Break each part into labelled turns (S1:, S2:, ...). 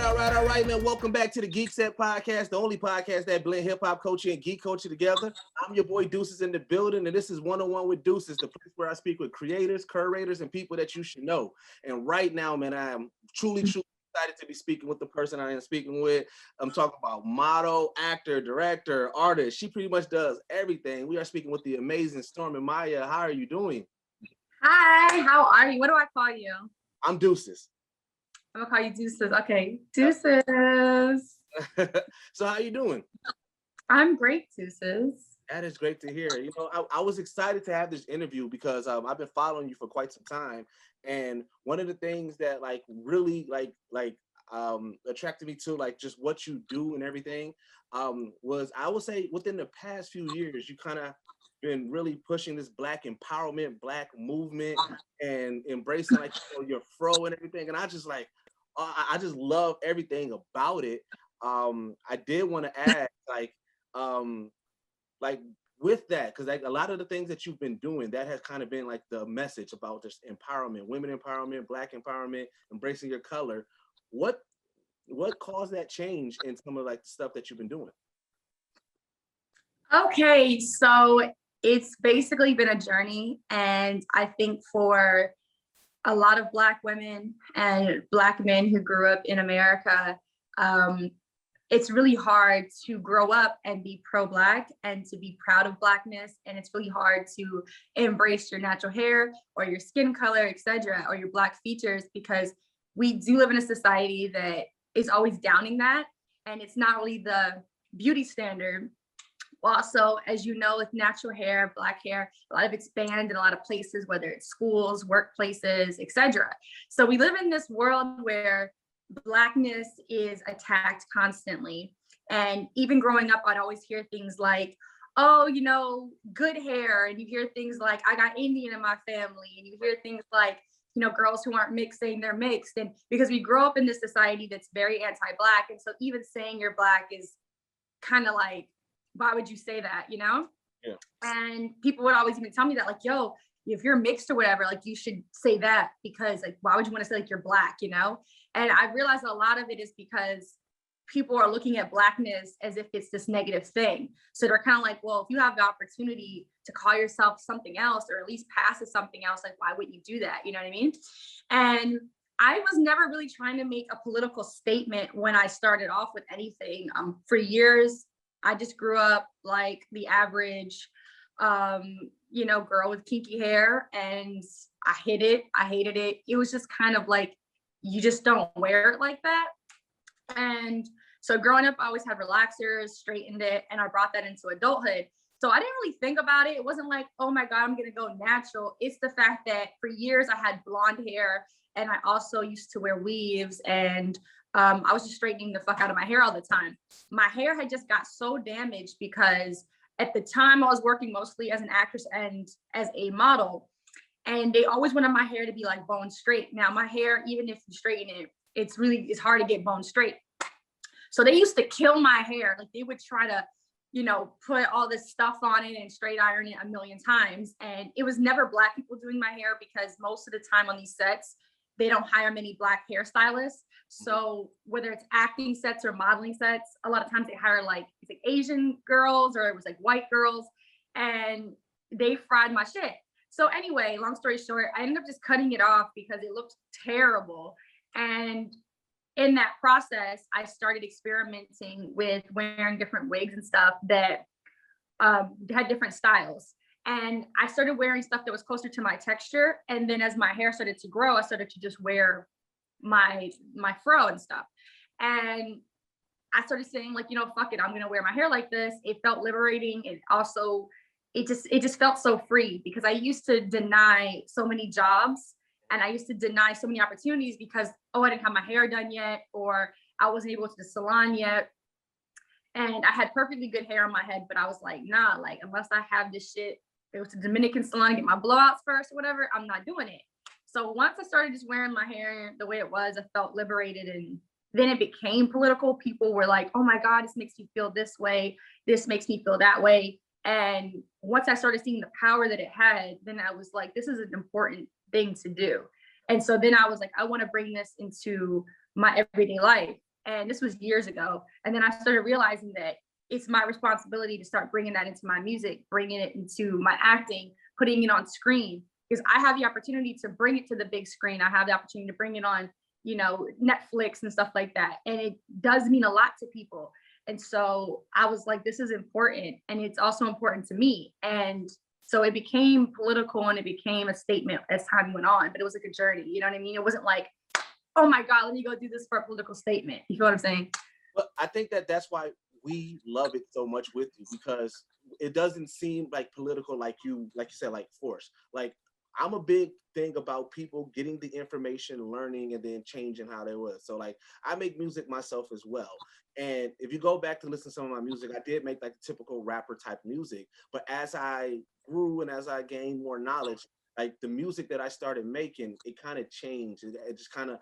S1: All right, man. Welcome back to the Geekset podcast, the only podcast that blend hip-hop culture and geek culture together. I'm your boy Deuces in the building, and this is 101 with Deuces, the place where I speak with creators, curators, and people that you should know. And right now, man, I am truly excited to be speaking with the person I am speaking with. I'm talking about model, actor, director, artist. She pretty much does everything. We are speaking with the amazing Stormi Maya. How are you doing?
S2: Hi, how are you? What do I call you?
S1: I'm Deuces.
S2: I'm gonna call you Deuces. Okay, Deuces.
S1: So how you doing?
S2: I'm great, Deuces.
S1: That is great to hear. You know, I was excited to have this interview because I've been following you for quite some time, and one of the things that really attracted me to just what you do and everything was, I would say, within the past few years, you kind of been really pushing this Black empowerment, Black movement, and embracing your fro and everything. And I just I just love everything about it. I did want to add with that, because a lot of the things that you've been doing, that has kind of been the message about this empowerment, women empowerment, Black empowerment, embracing your color. What caused that change in some of the stuff that you've been doing?
S2: Okay, so it's basically been a journey, and I think for a lot of Black women and Black men who grew up in America, it's really hard to grow up and be pro-Black and to be proud of Blackness. And it's really hard to embrace your natural hair or your skin color, etc., or your Black features, because we do live in a society that is always downing that. And it's not really the beauty standard. Also, as you know, with natural hair, Black hair, a lot of it's banned in a lot of places, whether it's schools, workplaces, etc. So we live in this world where Blackness is attacked constantly. And even growing up, I'd always hear things like, oh, good hair. And you hear things like, I got Indian in my family. And you hear things like, girls who aren't mixed saying they're mixed. And because we grow up in this society that's very anti-Black. And so even saying you're Black is kind of like, why would you say that, Yeah. And people would always even tell me that, yo, if you're mixed or whatever, you should say that, because why would you want to say you're Black, And I realized a lot of it is because people are looking at Blackness as if it's this negative thing. So they're kind of like, well, if you have the opportunity to call yourself something else, or at least pass as something else, why wouldn't you do that? You know what I mean? And I was never really trying to make a political statement when I started off with anything. For years, I just grew up like the average, girl with kinky hair, and I hid it. I hated it. It was just kind of you just don't wear it like that. And so growing up, I always had relaxers, straightened it, and I brought that into adulthood. So I didn't really think about it. It wasn't like, oh my God, I'm going to go natural. It's the fact that for years I had blonde hair, and I also used to wear weaves, and I was just straightening the fuck out of my hair all the time. My hair had just got so damaged because at the time I was working mostly as an actress and as a model. And they always wanted my hair to be bone straight. Now my hair, even if you straighten it, it's hard to get bone straight. So they used to kill my hair. They would try to, put all this stuff on it and straight iron it a million times. And it was never Black people doing my hair, because most of the time on these sets, they don't hire many Black hairstylists. So whether it's acting sets or modeling sets, a lot of times they hire it's Asian girls, or it was white girls, and they fried my shit. So anyway, long story short, I ended up just cutting it off because it looked terrible. And in that process, I started experimenting with wearing different wigs and stuff that had different styles. And I started wearing stuff that was closer to my texture. And then as my hair started to grow, I started to just wear my fro and stuff. And I started saying fuck it, I'm going to wear my hair like this. It felt liberating. And also it just felt so free, because I used to deny so many jobs, and I used to deny so many opportunities because, I didn't have my hair done yet, or I wasn't able to the salon yet. And I had perfectly good hair on my head, but I was like, nah, unless I have this shit, it was a Dominican salon to get my blowouts first or whatever, I'm not doing it. So once I started just wearing my hair the way it was, I felt liberated. And then it became political. People were like, oh my God, this makes you feel this way. This makes me feel that way. And once I started seeing the power that it had, then I was like, this is an important thing to do. And so then I was like, I want to bring this into my everyday life. And this was years ago. And then I started realizing that it's my responsibility to start bringing that into my music, bringing it into my acting, putting it on screen, because I have the opportunity to bring it to the big screen. I have the opportunity to bring it on, you know, Netflix and stuff like that. And it does mean a lot to people. And so I was like, this is important. And it's also important to me. And so it became political and it became a statement as time went on, but it was like a journey. You know what I mean? It wasn't like, oh my God, let me go do this for a political statement. You feel what I'm saying?
S1: But I think that that's why we love it so much with you, because it doesn't seem like political, like you said, like force. Like, I'm a big thing about people getting the information, learning, and then changing how they was. So like, I make music myself as well. And if you go back to listen to some of my music, I did make like typical rapper type music. But as I grew and as I gained more knowledge, like the music that I started making, it kind of changed. It just kind of,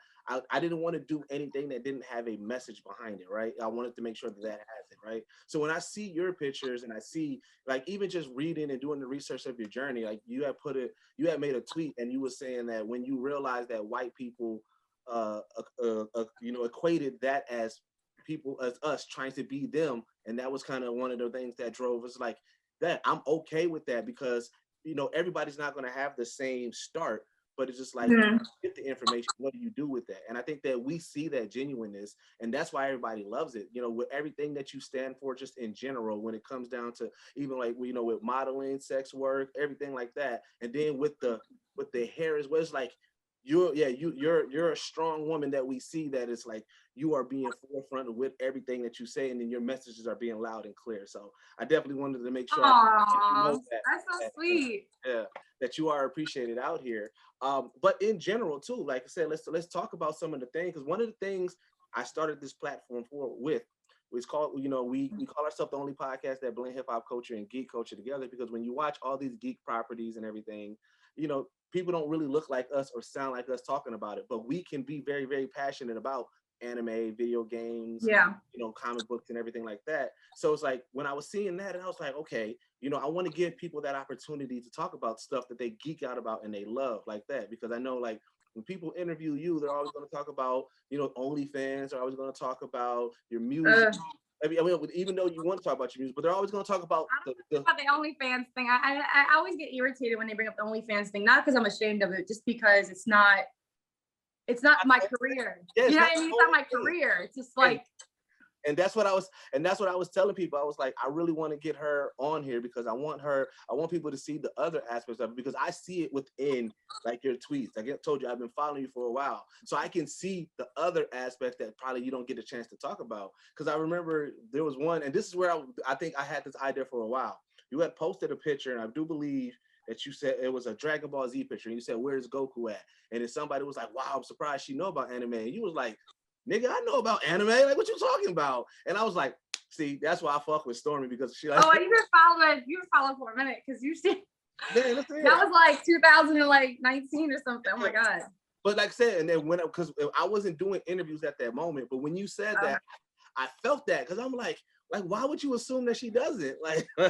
S1: I didn't want to do anything that didn't have a message behind it, right? I wanted to make sure that that has it, right? So when I see your pictures and I see, like, even just reading and doing the research of your journey, like you had made a tweet and you were saying that when you realized that white people, you know, equated that as people, as us trying to be them, and that was kind of one of the things that drove us like that. I'm okay with that because, you know, everybody's not going to have the same start, but it's just like, get the information, what do you do with that? And I think that we see that genuineness, and that's why everybody loves it, you know, with everything that you stand for, just in general, when it comes down to even like, you know, with modeling, sex work, everything like that. And then with the hair as well, it's like, you're a strong woman that we see, that it's like you are being forefront with everything that you say, and then your messages are being loud and clear. So I definitely wanted to make sure
S2: you know that's so sweet.
S1: That you are appreciated out here. But in general too, like I said, let's talk about some of the things, because one of the things I started this platform with was called, you know, we call ourselves the only podcast that blend hip hop culture and geek culture together, because when you watch all these geek properties and everything, you know, people don't really look like us or sound like us talking about it, but we can be very, very passionate about anime, video games, you know, comic books and everything like that. So it's like, when I was seeing that, and I was like, okay, you know, I want to give people that opportunity to talk about stuff that they geek out about and they love like that, because I know, like, when people interview you, they're always going to talk about, you know, OnlyFans, they're always going to talk about your music. I mean, even though you want to talk about your music, but they're always going to talk about
S2: the OnlyFans thing. I always get irritated when they bring up the OnlyFans thing, not because I'm ashamed of it, just because it's not my career.
S1: Yeah,
S2: you know what I mean? It's not my career. It's just like,
S1: and that's what I was telling people. I was like, I really want to get her on here because I want people to see the other aspects of it, because I see it within like your tweets. Like I told you, I've been following you for a while, so I can see the other aspects that probably you don't get a chance to talk about. Because I remember there was one, and this is where I think I had this idea for a while. You had posted a picture, and I do believe that you said it was a Dragon Ball Z picture, and you said, "Where's Goku at?" And then somebody was like, "Wow, I'm surprised she know about anime." And you was like, "Nigga, I know about anime. Like, what you talking about?" And I was like, "See, that's why I fuck with Stormi, because she." Like,
S2: oh, you were following for a minute, because you see,
S1: man,
S2: that was like 2019 or something. Oh my God.
S1: But like I said, and then because I wasn't doing interviews at that moment, but when you said that, I felt that, because I'm like, why would you assume that she doesn't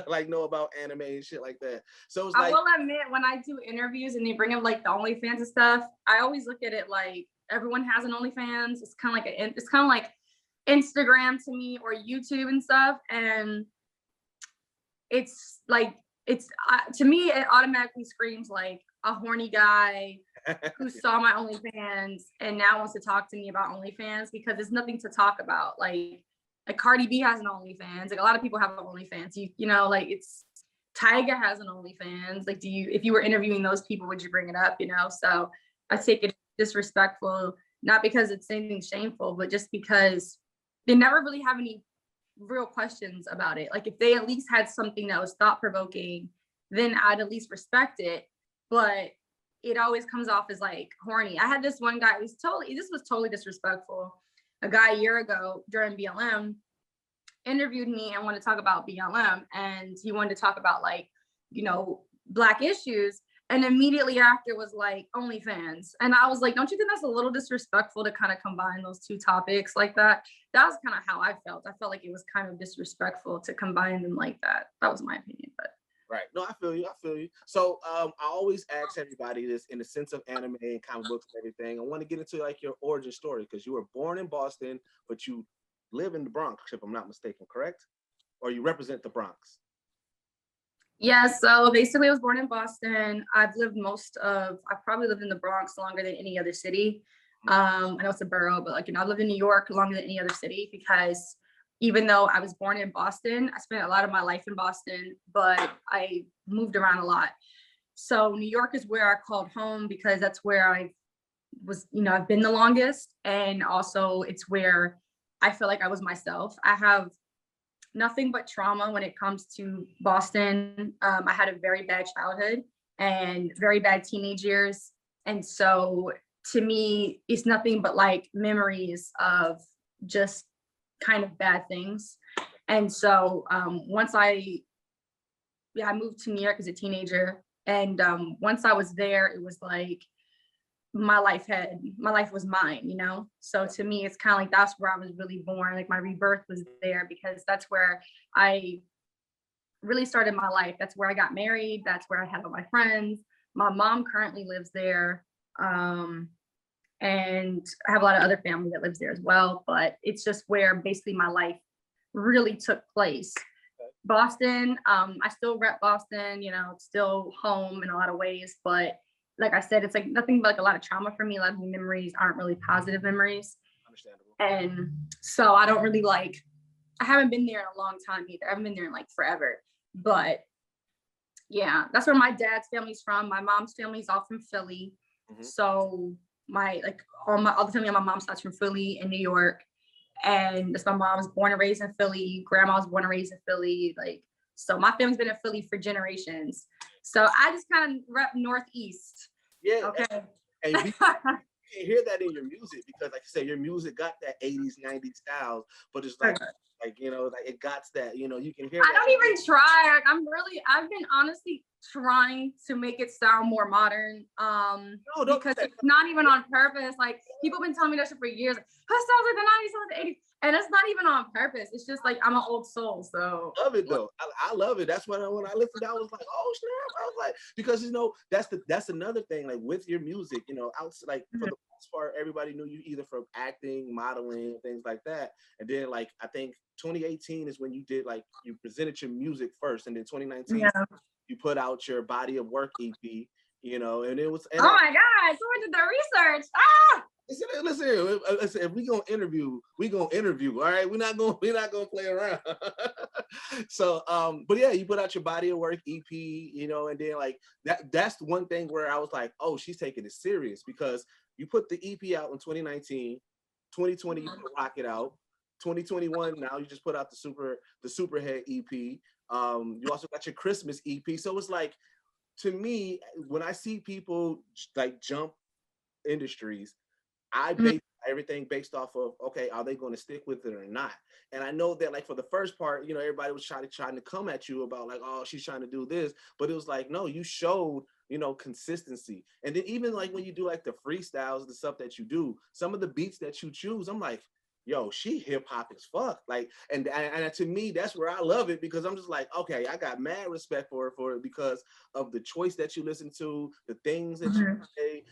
S1: like know about anime and shit like that? So it's like,
S2: I will admit, when I do interviews and they bring up like the OnlyFans and stuff, I always look at it like everyone has an OnlyFans. It's kind of like Instagram to me, or YouTube and stuff, and it's like to me it automatically screams like a horny guy who saw my OnlyFans and now wants to talk to me about OnlyFans, because there's nothing to talk about. Like Cardi B has an OnlyFans. Like a lot of people have an OnlyFans. You know, like it's Tyga has an OnlyFans. Like, if you were interviewing those people, would you bring it up? You know, so I take it disrespectful, not because it's anything shameful, but just because they never really have any real questions about it. Like if they at least had something that was thought provoking, then I'd at least respect it. But it always comes off as like horny. I had this one guy, this was totally disrespectful. A guy a year ago during BLM interviewed me and wanted to talk about BLM, and he wanted to talk about like, you know, Black issues. And immediately after was like OnlyFans. And I was like, don't you think that's a little disrespectful to kind of combine those two topics like that? That was kind of how I felt. I felt like it was kind of disrespectful to combine them like that. That was my opinion. But
S1: Right. No, I feel you. I feel you. So I always ask everybody this in the sense of anime and comic books and everything. I want to get into like your origin story because you were born in Boston, but you live in the Bronx, if I'm not mistaken, correct? Or you represent the Bronx.
S2: Yeah, so basically I was born in Boston. I've probably lived in the Bronx longer than any other city. I know it's a borough, but like, I've lived in New York longer than any other city because even though I was born in Boston, I spent a lot of my life in Boston, but I moved around a lot. So New York is where I called home because that's where I was, I've been the longest. And also it's where I feel like I was myself. I have nothing but trauma when it comes to Boston. I had a very bad childhood and very bad teenage years. And so to me, it's nothing but like memories of just kind of bad things. And so once I moved to New York as a teenager. And once I was there, it was like my life was mine, So to me, it's kind of like that's where I was really born. Like my rebirth was there because that's where I really started my life. That's where I got married. That's where I had all my friends. My mom currently lives there. And I have a lot of other family that lives there as well. But it's just where basically my life really took place. Boston, I still rep Boston, it's still home in a lot of ways, but like I said, it's like nothing but like a lot of trauma for me. A lot of the memories aren't really positive memories.
S1: Understandable.
S2: And so I don't really I haven't been there in a long time either. I haven't been there in like forever, but yeah, that's where my dad's family's from. My mom's family's all from Philly. Mm-hmm. So all the family on my mom's side's from Philly and New York. And that's my mom was born and raised in Philly. Grandma was born and raised in Philly. So my family's been in Philly for generations. So I just kind of rep Northeast.
S1: Yeah.
S2: Okay.
S1: And we can hear that in your music because, like you said, your music got that 80s, 90s style, but it's like it got that, you can hear.
S2: I don't even try. I've been honestly trying to make it sound more modern. Because it's not even on purpose. Like people have been telling me that shit for years. Like, her sounds like the 90s, sounds like the 80s. And it's not even on purpose. It's just like I'm an old soul. So
S1: I love it though. I love it. That's when I listened, I was like, oh snap. I was like, because that's another thing, like with your music, outside, for the most part, everybody knew you either from acting, modeling, things like that. And then I think 2018 is when you did you presented your music first, and then 2019 you put out your body of work EP, and it was. And
S2: oh my God! Someone did the research.
S1: Listen, if we gonna interview, all right? We're not gonna play around. So but yeah, you put out your body of work EP, and then that's the one thing where I was like, oh, she's taking it serious because you put the EP out in 2019, 2020 you put Rocket out, 2021 now you just put out the Superhead EP. You also got your Christmas EP. So it's like, to me, when I see people jump industries, I base everything based off of, okay, are they going to stick with it or not? And I know that for the first part, everybody was trying to come at you about oh, she's trying to do this, but it was like, no, you showed, consistency. And then even when you do the freestyles, the stuff that you do, some of the beats that you choose, I'm like, yo, she hip hop as fuck. And to me, that's where I love it because I'm just like, okay, I got mad respect for it because of the choice that you listen to, the things that you say,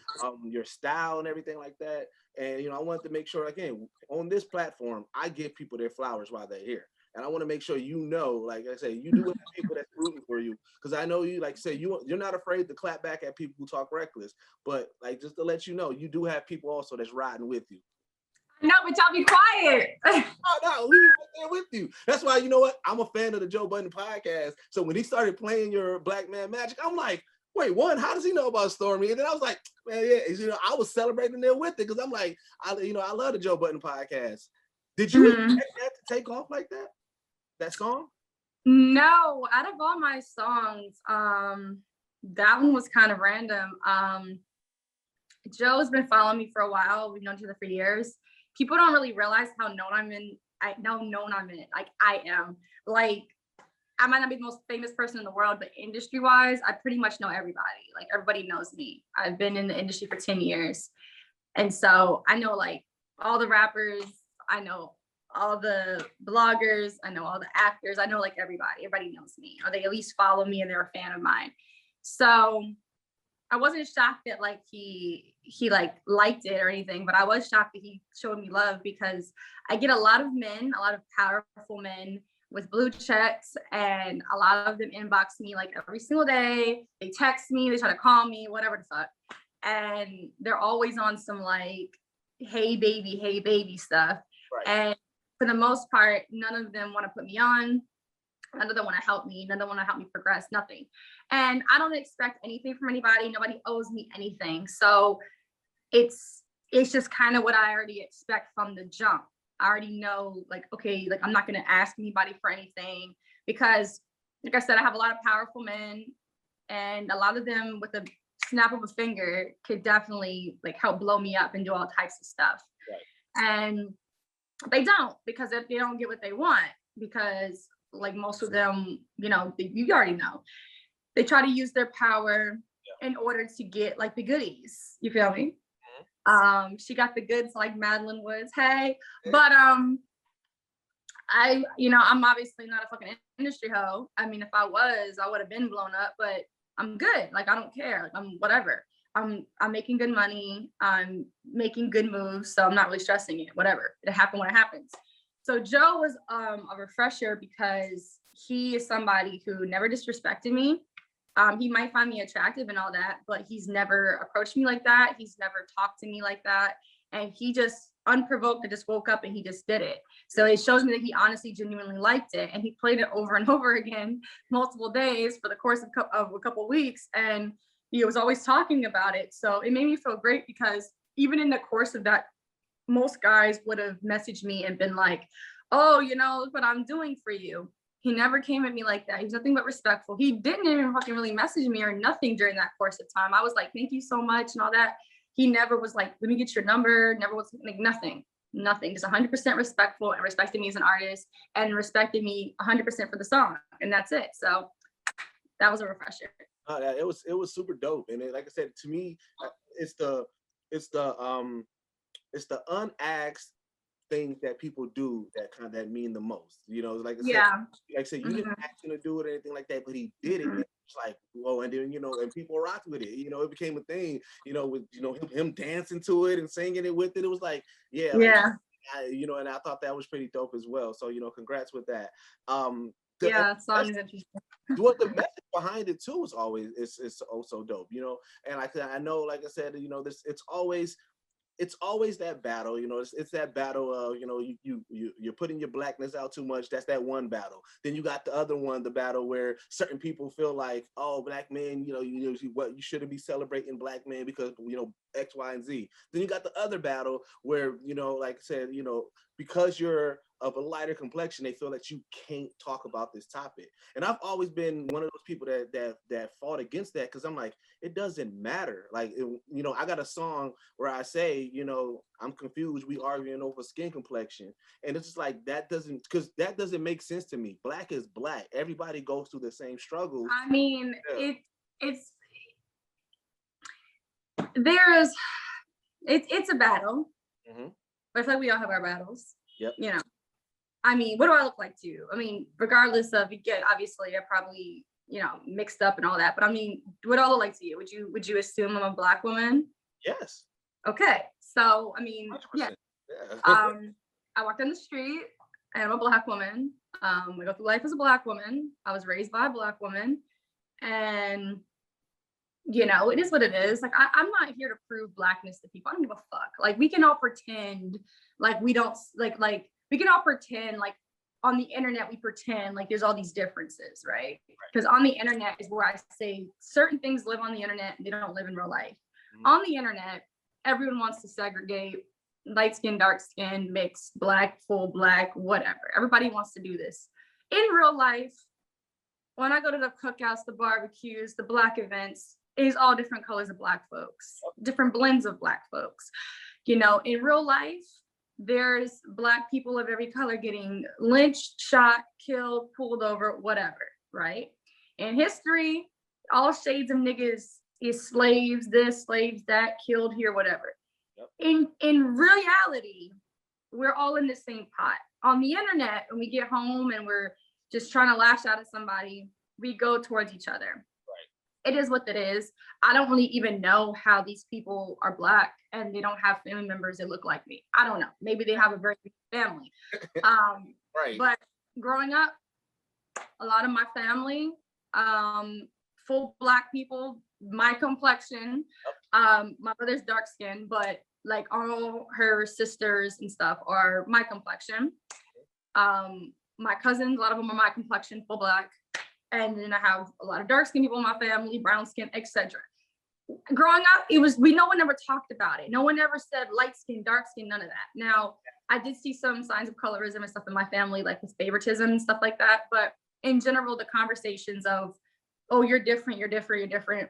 S1: your style and everything like that. And, I wanted to make sure, again, on this platform, I give people their flowers while they're here. And I want to make sure, like I say, you do have people that's rooting for you. Because I know you, you're not afraid to clap back at people who talk reckless. But just to let you know, you do have people also that's riding with you.
S2: No, but y'all be quiet.
S1: No, we were right there with you. That's why, you know what? I'm a fan of the Joe Budden podcast. So when he started playing your Black Man Magic, I'm like, wait, how does he know about Stormi? And then I was like, man, yeah, I was celebrating there with it because I'm like, I love the Joe Budden podcast. Did you expect that to take off like that? That song?
S2: No, out of all my songs, that one was kind of random. Joe's been following me for a while. We've known each other for years. People don't really realize how known I'm in. I am. I might not be the most famous person in the world, but industry-wise, I pretty much know everybody. Everybody knows me. I've been in the industry for 10 years. And so I know all the rappers. I know all the bloggers, I know all the actors, I know like everybody knows me, or they at least follow me and they're a fan of mine. So I wasn't shocked that like he like liked it or anything, but I was shocked that he showed me love, because I get a lot of men, a lot of powerful men with blue checks, and a lot of them inbox me like every single day. They text me, they try to call me, whatever the fuck. And they're always on some like, hey baby stuff. Right. And for the most part, none of them want to put me on. None of them want to help me. None of them want to help me progress, nothing. And I don't expect anything from anybody. Nobody owes me anything. So it's just kind of what I already expect from the jump. I already know, like, okay, like I'm not going to ask anybody for anything, because like I said, I have a lot of powerful men, and a lot of them with a snap of a finger could definitely like help blow me up and do all types of stuff. Right. And they don't, because they don't get what they want, because like most of them, you know, you already know, they try to use their power in order to get like the goodies. You feel me? She got the goods like Madeline Woods. Hey, but I'm obviously not a fucking industry hoe. I mean, if I was, I would have been blown up, but I'm good. Like, I don't care. Like, I'm whatever. I'm making good money. I'm making good moves. So I'm not really stressing it, whatever. It happened when it happens. So Joe was a refresher, because he is somebody who never disrespected me. He might find me attractive and all that, but he's never approached me like that. He's never talked to me like that. And he just unprovoked, just woke up and he just did it. So it shows me that he honestly, genuinely liked it. And he played it over and over again, multiple days for the course of a couple of weeks. And he was always talking about it. So it made me feel great, because even in the course of that, most guys would have messaged me and been like, oh, you know, look what I'm doing for you. He never came at me like that. He's nothing but respectful. He didn't even fucking really message me or nothing during that course of time. I was like, thank you so much and all that. He never was like, let me get your number. Never was like nothing. Just 100% respectful, and respected me as an artist, and respected me 100% for the song. And that's it. So that was a refresher.
S1: It was super dope. And like I said, to me, it's the unasked things that people do that mean the most. You know, like I said, you didn't ask him to do it or anything like that, but he did it. And it's like, whoa, and then, you know, and people rocked with it. You know, it became a thing, you know, with, you know, him dancing to it and singing it with it. It was like, and I thought that was pretty dope as well. So, you know, congrats with that.
S2: Song is interesting.
S1: What the message behind it too is always it's also dope, you know. And I know, like I said, you know, it's always that battle, you know. It's that battle of, you know, you're putting your blackness out too much. That's that one battle. Then you got the other one, the battle where certain people feel like, oh, black men, you shouldn't be celebrating black men because, you know, X, Y, and Z. Then you got the other battle where, you know, like I said, you know, because you're of a lighter complexion, they feel that you can't talk about this topic. And I've always been one of those people that fought against that, because I'm like, it doesn't matter. Like, you know, I got a song where I say, you know, I'm confused, we arguing over skin complexion. And it's just like, that doesn't make sense to me. Black is black. Everybody goes through the same struggles.
S2: I mean, it's a battle. But I feel like we all have our battles.
S1: Yep.
S2: You know, I mean, what do I look like to you? I mean, regardless of, obviously, I probably, you know, mixed up and all that. But I mean, what do I look like to you? Would you assume I'm a black woman?
S1: Yes.
S2: Okay. So, I mean, 100%. Yeah. I walk down the street, and I'm a black woman. I go through life as a black woman. I was raised by a black woman. And, you know, it is what it is. Like, I'm not here to prove blackness to people. I don't give a fuck. Like, we can all pretend like we don't, like we can all pretend like on the internet, we pretend like there's all these differences, right? Because on the internet is where I say certain things live on the internet and they don't live in real life. On the internet, everyone wants to segregate light skin, dark skin, mixed, black, full black, whatever. Everybody wants to do this. In real life, when I go to the cookouts, the barbecues, the black events, it is all different colors of black folks, different blends of black folks. You know, in real life, there's black people of every color getting lynched, shot, killed, pulled over, whatever, right? In history, all shades of niggas is slaves, this, slaves, that, killed here, whatever. Yep. In reality, we're all in the same pot. on the internet, when we get home and we're just trying to lash out at somebody, we go towards each other. It is what it is. I don't really even know how these people are Black and they don't have family members that look like me. I don't know. Maybe they have a very big family.
S1: Right.
S2: But growing up, a lot of my family, full Black people, my complexion. My mother's dark skin, but like all her sisters and stuff are my complexion. My cousins, a lot of them are my complexion, full Black. And then I have a lot of dark skin people in my family, brown skin, etc. Growing up, no one ever talked about it. No one ever said light skin, dark skin, none of that. Now, I did see some signs of colorism and stuff in my family, like with favoritism and stuff like that. But in general, the conversations of, oh, you're different, you're different, you're different.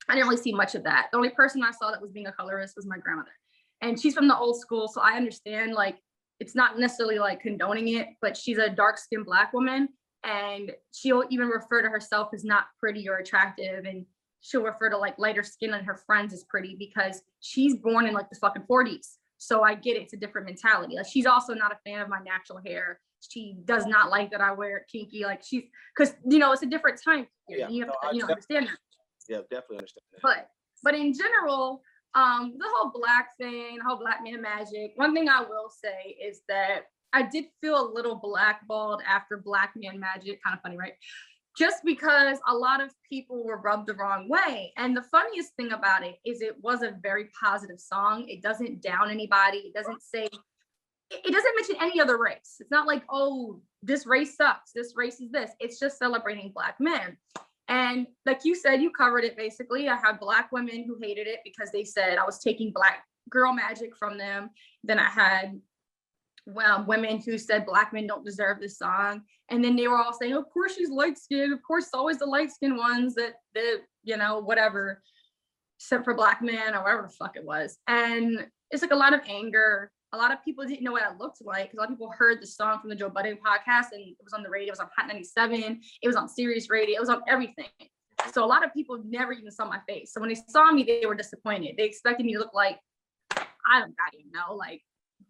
S2: I didn't really see much of that. The only person I saw that was being a colorist was my grandmother. And she's from the old school, so I understand, like, it's not necessarily like condoning it, but she's a dark-skinned Black woman. And she'll even refer to herself as not pretty or attractive. And she'll refer to like lighter skin and her friends as pretty because she's born in like the fucking 40s. So I get it. It's a different mentality. Like, she's also not a fan of my natural hair. She does not like that I wear it kinky. Like, because, you know, it's a different time.
S1: Yeah,
S2: you have to, understand that.
S1: Yeah, definitely understand that.
S2: But in general, the whole Black thing, the whole Black man magic, one thing I will say is that I did feel a little blackballed after Black Man Magic. Kind of funny, right? Just because a lot of people were rubbed the wrong way. And the funniest thing about it is it was a very positive song. It doesn't down anybody. It doesn't mention any other race. It's not like, oh, this race sucks. This race is this. It's just celebrating Black men. And like you said, you covered it basically. I had Black women who hated it because they said I was taking Black girl magic from them. Then I had women who said Black men don't deserve this song. And then they were all saying, of course she's light skinned. Of course it's always the light skinned ones that, you know, whatever, except for Black men or whatever the fuck it was. And it's like a lot of anger. A lot of people didn't know what I looked like because a lot of people heard the song from the Joe Budden podcast and it was on the radio. It was on Hot 97. It was on Sirius Radio. It was on everything. So a lot of people never even saw my face. So when they saw me, they were disappointed. They expected me to look like, I don't even know, like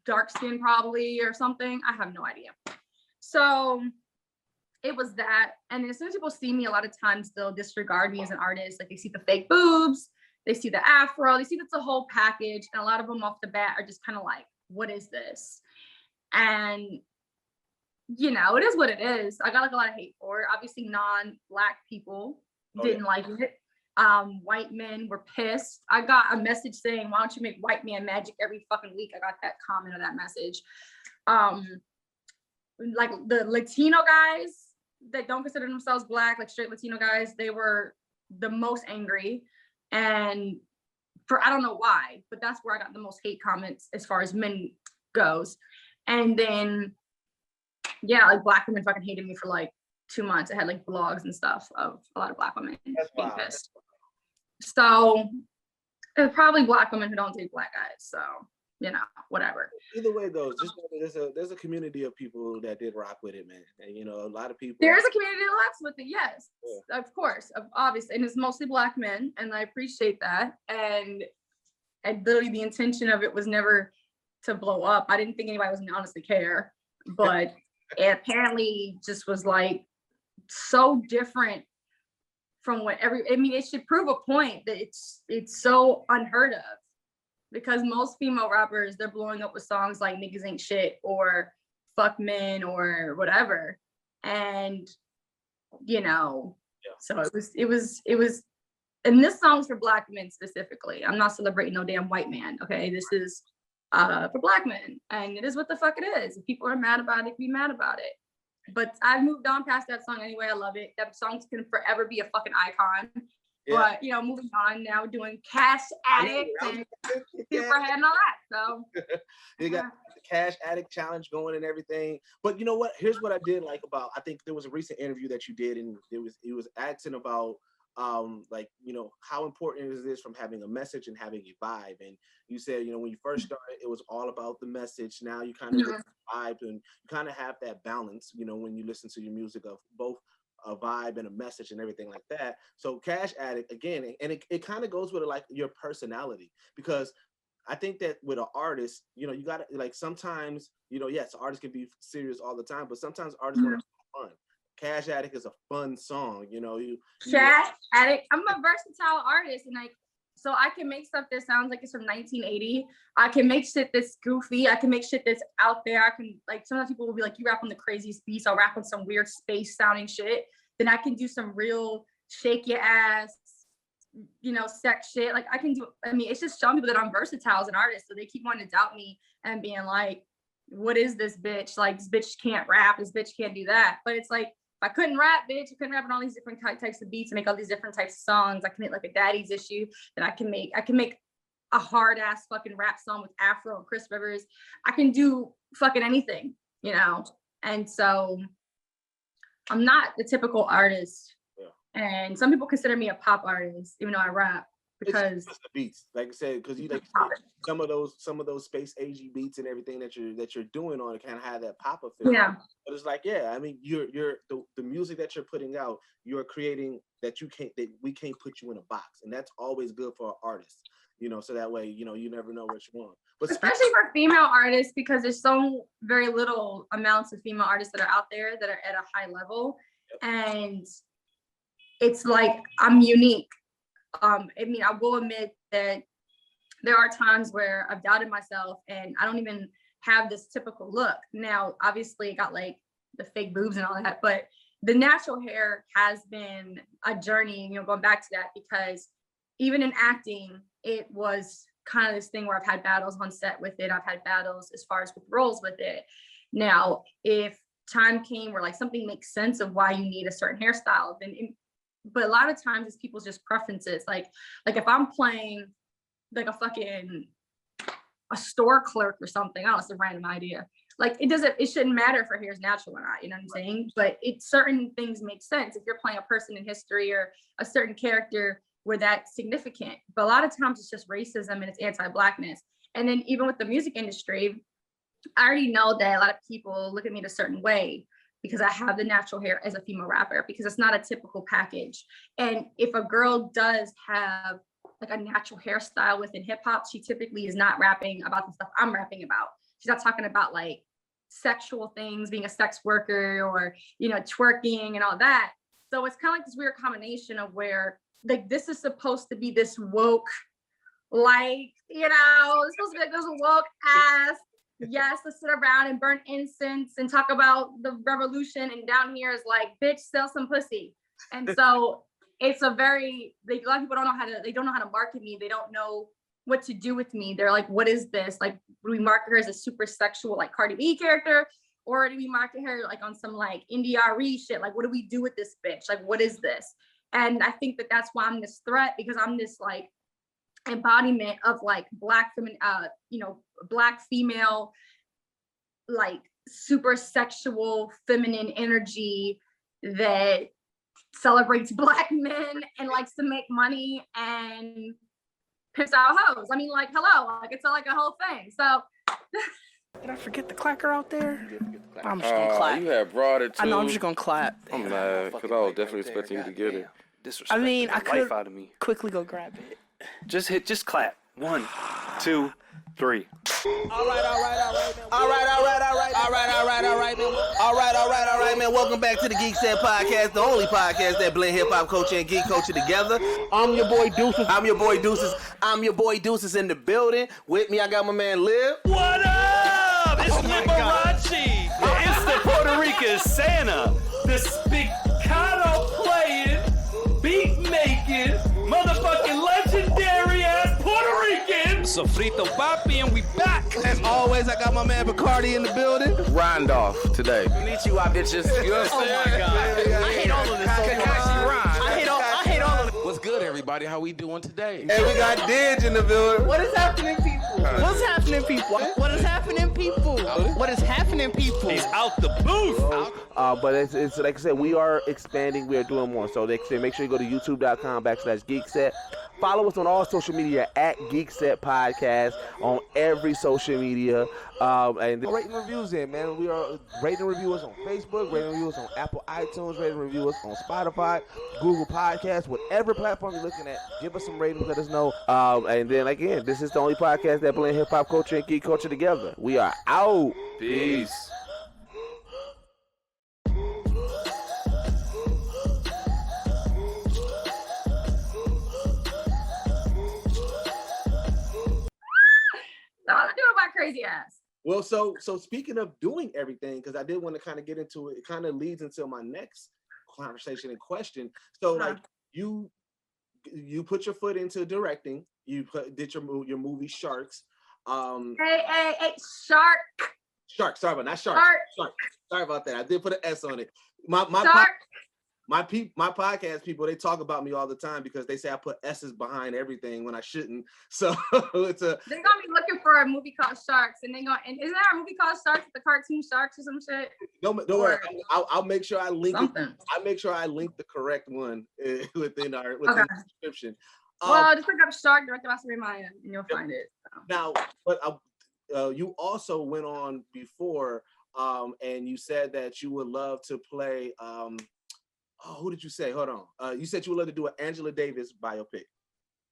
S2: dark skin probably or something. I have no idea. So it was that. And as soon as people see me, a lot of times they'll disregard me as an artist. Like, they see the fake boobs, they see the afro, they see that's a whole package. And a lot of them off the bat are just kind of like, what is this? And, you know, it is what it is. I got like a lot of hate for it. Obviously non-Black people didn't like it. White men were pissed. I got a message saying, why don't you make white man magic every fucking week? I got that comment or that message. Like the Latino guys that don't consider themselves Black, like straight Latino guys, they were the most angry. And I don't know why, but that's where I got the most hate comments as far as men goes. And then, yeah, like Black women fucking hated me for like 2 months. I had like blogs and stuff of a lot of Black women being pissed. So it's probably Black women who don't date Black guys. So, you know, whatever.
S1: Either way, though, just there's a community of people that did rock with it, man. And, you know, a lot of people.
S2: There's a community that rocks with it, yes, of course, obviously, and it's mostly Black men, and I appreciate that. And literally, the intention of it was never to blow up. I didn't think anybody was gonna honestly care, but it apparently just was like so different from what it should prove a point that it's so unheard of. Because most female rappers, they're blowing up with songs like niggas ain't shit or fuck men or whatever. And, you know, so it was, and this song's for Black men specifically. I'm not celebrating no damn white man, okay? This is for Black men. And it is what the fuck it is. If people are mad about it, be mad about it. But I've moved on past that song anyway. I love it. That song's gonna forever be a fucking icon. Yeah. But, you know, moving on now, doing Cash Addict and Superhead and all that. So
S1: you got the Cash Addict challenge going and everything. But you know what? Here's what I did like about. I think there was a recent interview that you did, and it was asking about like, you know, how important is this from having a message and having a vibe. And you said, you know, when you first started, it was all about the message. Now you kind of vibe, and you kind of have that balance, you know, when you listen to your music of both a vibe and a message and everything like that. So Cash Addict, again, and it kind of goes with like your personality, because I think that with an artist, you know, you got to like sometimes, you know, yes, artists can be serious all the time, but sometimes artists want to have fun. Cash Addict is a fun song, you know.
S2: Cash Addict. I'm a versatile artist, and like, so I can make stuff that sounds like it's from 1980. I can make shit that's goofy. I can make shit that's out there. I can, like, sometimes people will be like, you rap on the craziest beats. I'll rap on some weird space sounding shit. Then I can do some real shake your ass, you know, sex shit. Like I can do, I mean, it's just showing people that I'm versatile as an artist. So they keep wanting to doubt me and being like, what is this bitch? Like, this bitch can't rap. This bitch can't do that. But it's like, I couldn't rap, bitch. I couldn't rap on all these different types of beats and make all these different types of songs. I can make like a daddy's issue. Then I can make a hard ass fucking rap song with Afro and Chris Rivers. I can do fucking anything, you know? And so I'm not the typical artist. Yeah. And some people consider me a pop artist, even though I rap. Because
S1: it's the beats, like I said, because you like some of those space agey beats and everything that you're doing on it kind of have that pop feel.
S2: Yeah.
S1: But it's like, yeah, I mean, you're the music that you're putting out, you're creating that we can't put you in a box, and that's always good for an artist, you know. So that way, you know, you never know what you want. But
S2: especially for female artists, because there's so very little amounts of female artists that are out there that are at a high level, and it's like I'm unique. I mean, I will admit that there are times where I've doubted myself and I don't even have this typical look. Now, obviously, I got like the fake boobs and all that, but the natural hair has been a journey, you know, going back to that, because even in acting, it was kind of this thing where I've had battles on set with it. I've had battles as far as with roles with it. Now, if time came where like something makes sense of why you need a certain hairstyle, then but a lot of times it's people's just preferences. Like if I'm playing like a store clerk or something, I don't know, it's a random idea. Like it shouldn't matter if her hair is natural or not, you know what I'm saying? But certain things make sense if you're playing a person in history or a certain character where that's significant. But a lot of times it's just racism and it's anti-Blackness. And then even with the music industry, I already know that a lot of people look at me in a certain way because I have the natural hair as a female rapper, because it's not a typical package. And if a girl does have like a natural hairstyle within hip hop, she typically is not rapping about the stuff I'm rapping about. She's not talking about like sexual things, being a sex worker or, you know, twerking and all that. So it's kind of like this weird combination of where like this is supposed to be this woke, like, you know, it's supposed to be like this woke ass, yes, let's sit around and burn incense and talk about the revolution. And down here is like, bitch, sell some pussy. And so it's a lot of people don't know how to market me. They don't know what to do with me. They're like, what is this? Like, do we market her as a super sexual, like Cardi B character? Or do we market her like on some like NDRE shit? Like, what do we do with this bitch? Like, what is this? And I think that that's why I'm this threat, because I'm this like embodiment of like Black female, like super sexual feminine energy that celebrates Black men and likes to make money and piss out hoes. I mean, like, hello, like it's like a whole thing. So
S3: did I forget the clacker out there? I'm just gonna clap.
S4: You had brought it too.
S3: I know, I'm just gonna clap.
S4: I'm mad because I was definitely expecting you to get it.
S3: I mean, I could quickly go grab it.
S5: Just clap. 1, 2, 3.
S6: All right, man. Welcome back to the Geekset podcast, the only podcast that blend hip hop culture and geek culture together. I'm your boy Deuces in the building. With me, I got my man Liv.
S5: What up? It's Liberace. It's the Puerto Rican Santa. The spiccato playing, beat making, motherfucking legendary ass Puerto Rican. Sofrito Papi, and we back.
S6: As always, I got my man Bacardi in the building.
S4: Randolph today.
S6: Konnichiwa, bitches. You know what I'm saying?
S5: Oh my God. I hate all of this. I hate all of it.
S4: What's good, everybody? How we doing today?
S6: And we got Didge in the building.
S3: What is happening, people? What's happening, people? What is happening, people? What is happening, people?
S5: He's out the booth.
S6: But it's like I said, we are expanding. We are doing more. So they say make sure you go to youtube.com/Geekset. Follow us on all social media at Geekset Podcast on every social media. And rating reviews in, man. We are rating reviewers on Facebook, rating reviewers on Apple iTunes, rating reviewers on Spotify, Google Podcasts, whatever platform you're looking at. Give us some ratings, let us know. And then again, this is the only podcast that blend hip hop culture and geek culture together. We are out.
S4: Peace.
S2: So I'm doing my crazy ass.
S1: Well, so speaking of doing everything, because I did want to kind of get into it, it kind of leads into my next conversation and question. So like you put your foot into directing. You did your movie Sharks.
S2: Hey, Shark.
S1: Shark. Sorry about not Shark. Shark. Sorry about that. I did put an S on it. My podcast people, they talk about me all the time because they say I put S's behind everything when I shouldn't. So it's a.
S2: They're gonna be looking for a movie called Sharks, and isn't there a movie called Sharks with the cartoon sharks or some shit?
S1: Don't worry. I'll make sure I link it. I'll make sure I link the correct one within the description.
S2: Well, just look up Shark directed by Stormi Maya, and you'll find it. So.
S1: Now, but you also went on before, and you said that you would love to play. Who did you say? Hold on. You said you would love to do an Angela Davis biopic,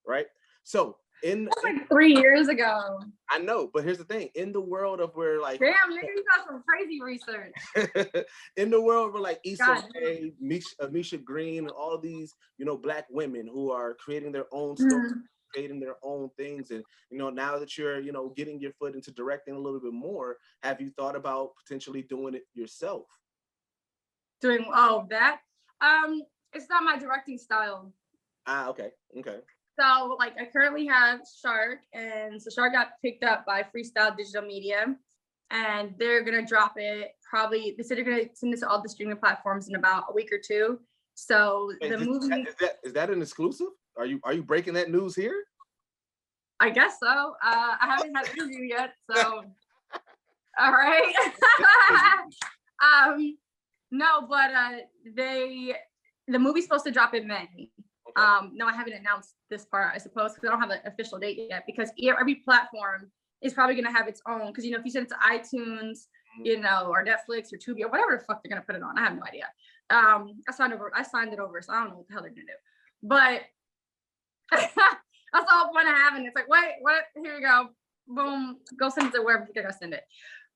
S1: right? So
S2: that's like 3 years ago.
S1: I know, but here's the thing: in the world of where like,
S2: damn, you got some crazy research.
S1: In the world where like Issa Rae, Misha Green, and all these Black women who are creating their own stories, creating their own things, and now that you're getting your foot into directing a little bit more, have you thought about potentially doing it yourself?
S2: Doing that? It's not my directing style.
S1: Okay.
S2: So like I currently have Shark, and so Shark got picked up by Freestyle Digital Media, and they're gonna drop it probably. They said they're gonna send this to all the streaming platforms in about a week or two. So the movie
S1: is that an exclusive? Are you breaking that news here?
S2: I guess so. I haven't had an interview yet, so all right. No, but the movie's supposed to drop in May. Okay. No, I haven't announced this part, I suppose, because I don't have an official date yet. Because every platform is probably gonna have its own. Because if you send it to iTunes, or Netflix or Tubi or whatever the fuck they're gonna put it on, I have no idea. I signed it over, so I don't know what the hell they're gonna do. But that's the whole point of having it. It's like, wait, what? Here you go, boom, go send it to wherever you're gonna send it.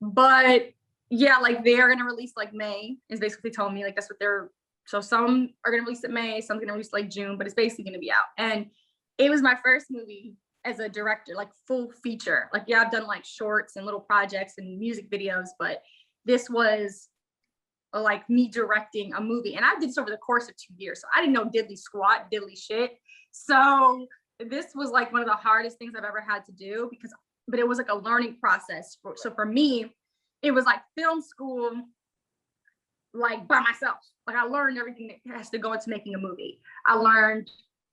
S2: But yeah, like they are gonna release like May. Is basically telling me like that's what they're. So some are gonna release it May, some's gonna release like June, but it's basically gonna be out. And it was my first movie as a director, like full feature. Like I've done like shorts and little projects and music videos, but this was like me directing a movie. And I did this over the course of 2 years, so I didn't know diddly squat, diddly shit. So this was like one of the hardest things I've ever had to do but it was like a learning process. So for me, it was like film school, like by myself. Like I learned everything that has to go into making a movie. I learned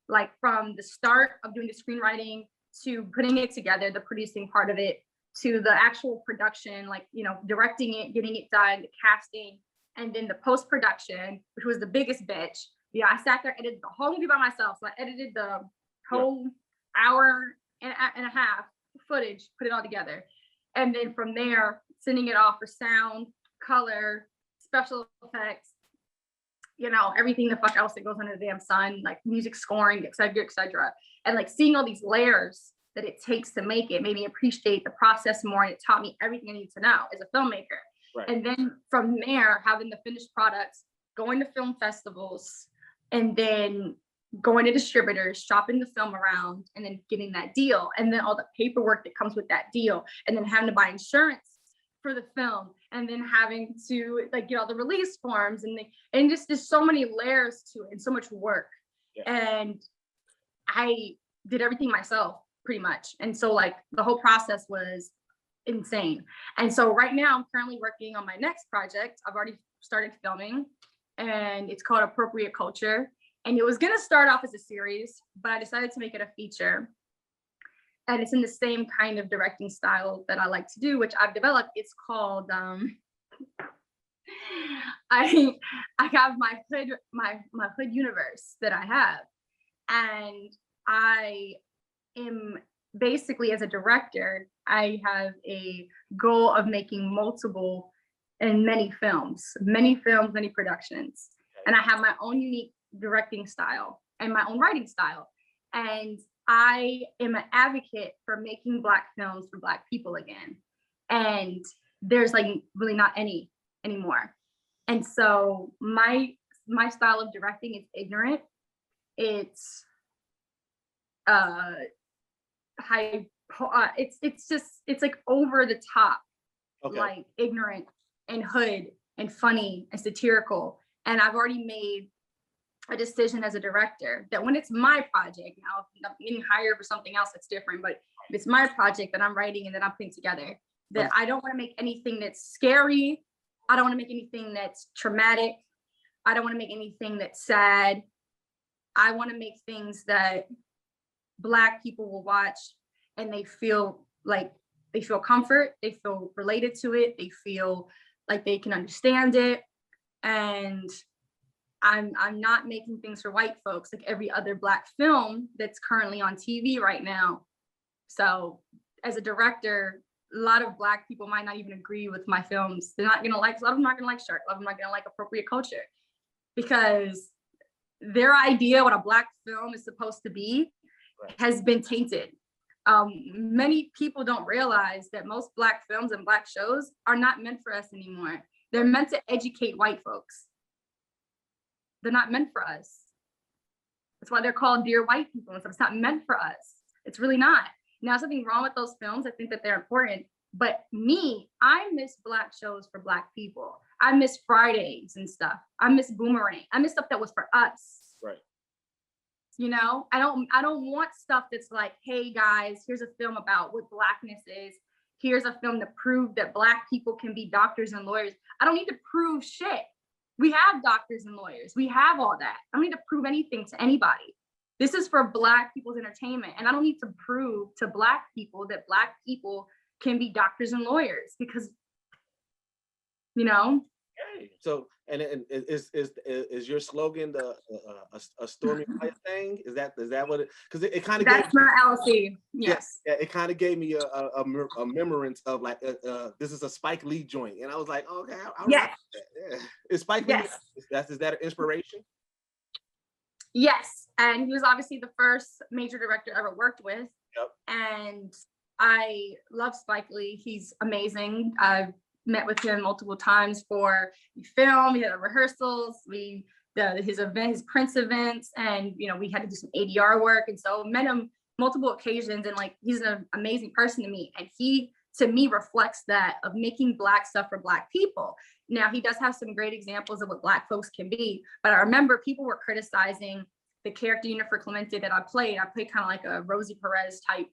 S2: like from the start of doing the screenwriting to putting it together, the producing part of it, to the actual production, like, directing it, getting it done, the casting, and then the post-production, which was the biggest bitch. Yeah, I sat there, edited the whole movie by myself. So I edited the whole hour and a half footage, put it all together. And then from there, sending it off for sound, color, special effects, everything the fuck else that goes under the damn sun, like music scoring, et cetera. And like seeing all these layers that it takes to make it made me appreciate the process more. And it taught me everything I need to know as a filmmaker. Right. And then from there, having the finished products, going to film festivals, and then going to distributors, shopping the film around, and then getting that deal. And then all the paperwork that comes with that deal, and then having to buy insurance for the film, and then having to like get all the release forms, and just there's so many layers to it and so much work. Yeah. And I did everything myself pretty much. And so like the whole process was insane. And so right now I'm currently working on my next project. I've already started filming, and it's called Appropriate Culture. And it was gonna start off as a series, but I decided to make it a feature. And it's in the same kind of directing style that I like to do, which I've developed. It's called I have my hood universe that I have, and I am basically, as a director, I have a goal of making multiple and many films, many productions, and I have my own unique directing style and my own writing style, and I am an advocate for making Black films for Black people again, and there's like really not any anymore. And so my style of directing is ignorant. It's it's like over the top, like ignorant and hood and funny and satirical. And I've already made a decision as a director that when it's my project, now if I'm getting hired for something else, that's different, but if it's my project that I'm writing and that I'm putting together, that I don't want to make anything that's scary. I don't want to make anything that's traumatic. I don't want to make anything that's sad. I want to make things that Black people will watch and they feel comfort, they feel related to it, they feel like they can understand it. And I'm not making things for white folks like every other Black film that's currently on TV right now. So as a director, a lot of Black people might not even agree with my films. They're not gonna like, a lot of them aren't gonna like Shark, a lot of them aren't gonna like Appropriate Culture, because their idea what a Black film is supposed to be has been tainted. Many people don't realize that most Black films and Black shows are not meant for us anymore. They're meant to educate white folks. They're not meant for us. That's why they're called Dear White People and stuff. It's not meant for us. It's really not. Now, something wrong with those films. I think that they're important. But me, I miss Black shows for Black people. I miss Fridays and stuff. I miss Boomerang. I miss stuff that was for us.
S1: Right.
S2: You know, I don't want stuff that's like, hey guys, here's a film about what Blackness is. Here's a film to prove that Black people can be doctors and lawyers. I don't need to prove shit. We have doctors and lawyers. We have all that. I don't need to prove anything to anybody. This is for Black people's entertainment. And I don't need to prove to Black people that Black people can be doctors and lawyers, because, you know.
S1: So, and is your slogan a Stormi Maya thing? Is that what it? Because it kind of
S2: that's my LLC. Yes.
S1: Yeah, it kind of gave me a remembrance of like this is a Spike Lee joint, and I was like, okay,
S2: yes.
S1: Yeah. Is Spike Lee? Yes. Is that an inspiration?
S2: Yes, and he was obviously the first major director I ever worked with.
S1: Yep. And
S2: I love Spike Lee. He's amazing. I've met with him multiple times for film. We had rehearsals. His Prince events, and we had to do some ADR work. And so met him multiple occasions, and like he's an amazing person to me. And he, to me, reflects that of making Black stuff for Black people. Now he does have some great examples of what Black folks can be, but I remember people were criticizing the character Jennifer Clemente that I played. I played kind of like a Rosie Perez type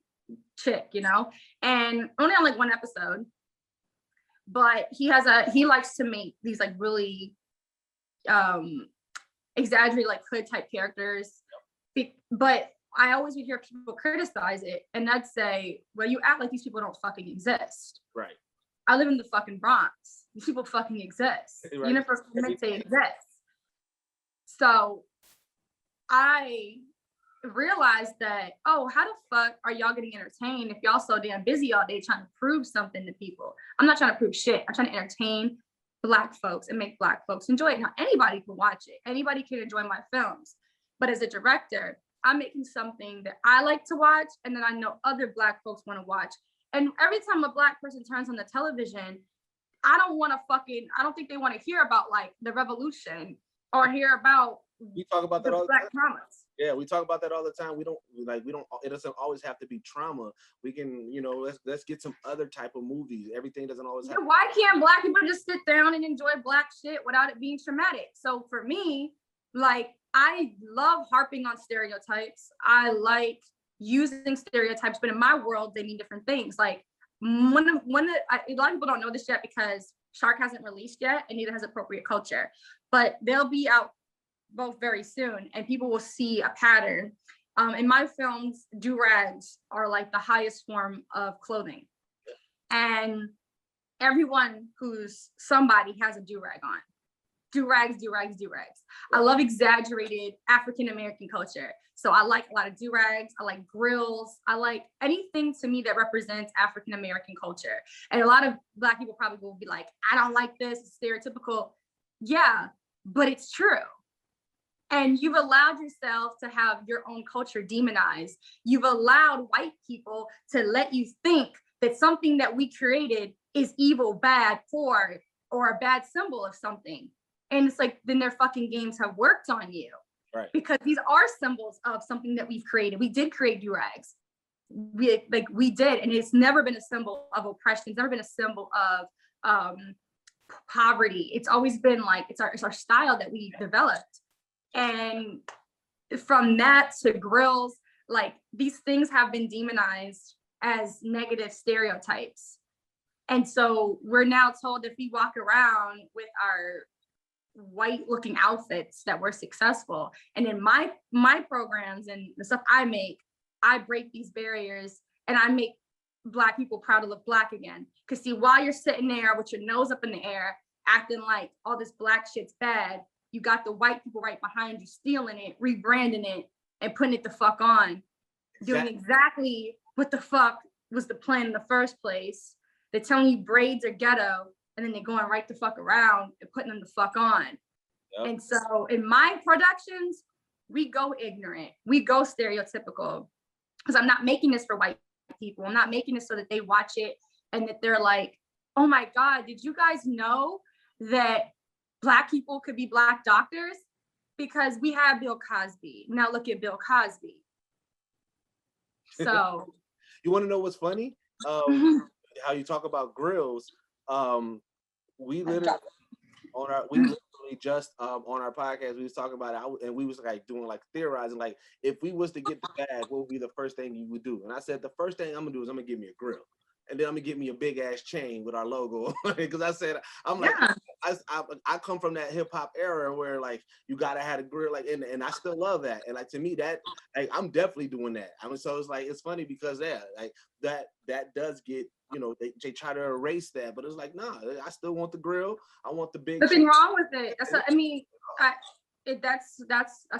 S2: chick, and only on like one episode. But he likes to make these like really exaggerated like hood type characters. But I always would hear people criticize it, and I'd say, well, you act like these people don't fucking exist.
S1: Right.
S2: I live in the fucking Bronx. These people fucking exist.
S1: Right.
S2: Jennifer Clemente exists. So I realized that, oh, how the fuck are y'all getting entertained if y'all so damn busy all day trying to prove something to people? I'm not trying to prove shit. I'm trying to entertain Black folks and make Black folks enjoy it. Now, anybody can watch it. Anybody can enjoy my films. But as a director, I'm making something that I like to watch and that I know other Black folks want to watch. And every time a Black person turns on the television, I don't think they want to hear about like the revolution or hear about
S1: we talk about that all the
S2: Black
S1: time.
S2: traumas.
S1: Yeah, we talk about that all the time. We don't, it doesn't always have to be trauma. We can, let's get some other type of movies. Everything doesn't always have.
S2: Why can't Black people just sit down and enjoy Black shit without it being traumatic? So for me, like, I love harping on stereotypes. I like using stereotypes, but in my world, they mean different things. Like a lot of people don't know this yet because Shark hasn't released yet, and neither has Appropriate Culture, but they'll be out both very soon, and people will see a pattern. In my films, do-rags are like the highest form of clothing. And everyone who's somebody has a do-rag on. Do-rags, do-rags, do-rags. I love exaggerated African-American culture. So I like a lot of do-rags. I like grills. I like anything to me that represents African-American culture. And a lot of Black people probably will be like, I don't like this, it's stereotypical. Yeah, but it's true. And you've allowed yourself to have your own culture demonized. You've allowed white people to let you think that something that we created is evil, bad, poor, or a bad symbol of something. And it's like, then their fucking games have worked on you.
S1: Right.
S2: Because these are symbols of something that we've created. We did create do-rags. We did, and it's never been a symbol of oppression. It's never been a symbol of poverty. It's always been like, it's our style that we developed. And from that to grills, like these things have been demonized as negative stereotypes. And so we're now told if we walk around with our white looking outfits that we're successful. And in my programs and the stuff I make, I break these barriers and I make Black people proud to look Black again. Because see, while you're sitting there with your nose up in the air, acting like all this Black shit's bad, you got the white people right behind you, stealing it, rebranding it, and putting it the fuck on. Doing exactly what the fuck was the plan in the first place. They're telling you braids are ghetto, and then they're going right the fuck around and putting them the fuck on. Yep. And so in my productions, we go ignorant. We go stereotypical. Because I'm not making this for white people. I'm not making this so that they watch it and that they're like, oh my God, did you guys know that Black people could be Black doctors? Because we have Bill Cosby. Now look at Bill Cosby. So.
S1: You want to know what's funny? How you talk about grills. We literally just on our podcast, we was talking about it, and we was like doing like theorizing, like if we was to get the bag, what would be the first thing you would do? And I said the first thing I'm gonna do is I'm gonna get me a grill, and then I'm gonna get me a big ass chain with our logo, because I said I'm like I come from that hip hop era where like you gotta have a grill, like and I still love that, and like to me that like I'm definitely doing that. I mean, so it's like it's funny because like that does get. You know, they try to erase that, but it's like, nah, I still want the grill. I want the big.
S2: Nothing wrong with it. That's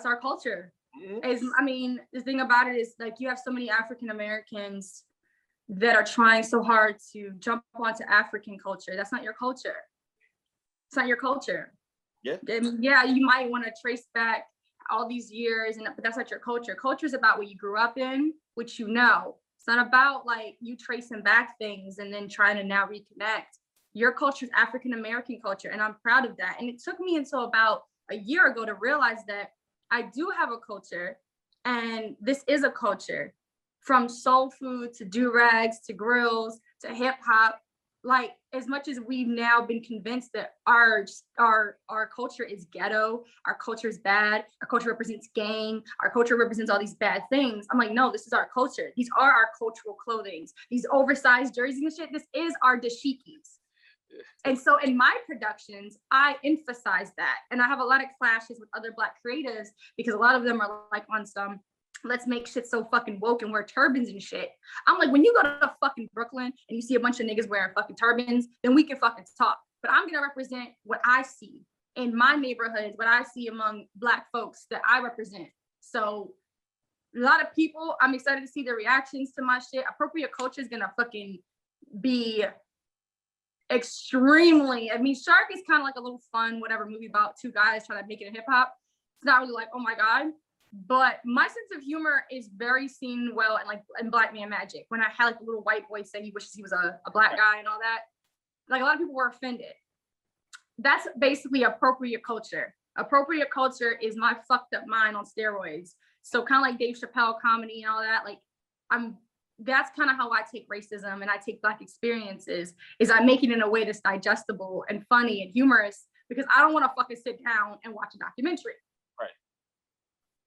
S2: our culture. Mm-hmm. The thing about it is like you have so many African Americans that are trying so hard to jump onto African culture. That's not your culture. It's not your culture.
S1: Yeah.
S2: Yeah, you might want to trace back all these years, but that's not your culture. Culture is about what you grew up in, which you know. It's not about like you tracing back things and then trying to now reconnect. Your culture is African-American culture, and I'm proud of that. And it took me until about a year ago to realize that I do have a culture, and this is a culture, from soul food to do-rags to grills to hip hop. Like as much as we've now been convinced that our culture is ghetto, our culture is bad, our culture represents gang, our culture represents all these bad things. I'm like, no, this is our culture. These are our cultural clothings. These oversized jerseys and shit, this is our dashikis. And so in my productions, I emphasize that. And I have a lot of clashes with other Black creatives because a lot of them are like on some, let's make shit so fucking woke and wear turbans and shit. I'm like, when you go to fucking Brooklyn and you see a bunch of niggas wearing fucking turbans, then we can fucking talk. But I'm gonna represent what I see in my neighborhoods, what I see among Black folks that I represent. So a lot of people, I'm excited to see their reactions to my shit. Appropriate culture is gonna fucking be extremely, Shark is kind of like a little fun, whatever movie about two guys trying to make it a hip hop. It's not really like, oh my God. But my sense of humor is very seen well in Black Man Magic. When I had like a little white boy say he wishes he was a Black guy and all that, like a lot of people were offended. That's basically appropriate culture. Appropriate culture is my fucked up mind on steroids. So kind of like Dave Chappelle comedy and all that. Like that's kind of how I take racism and I take Black experiences. Is I make it in a way that's digestible and funny and humorous because I don't want to fucking sit down and watch a documentary.
S1: Right.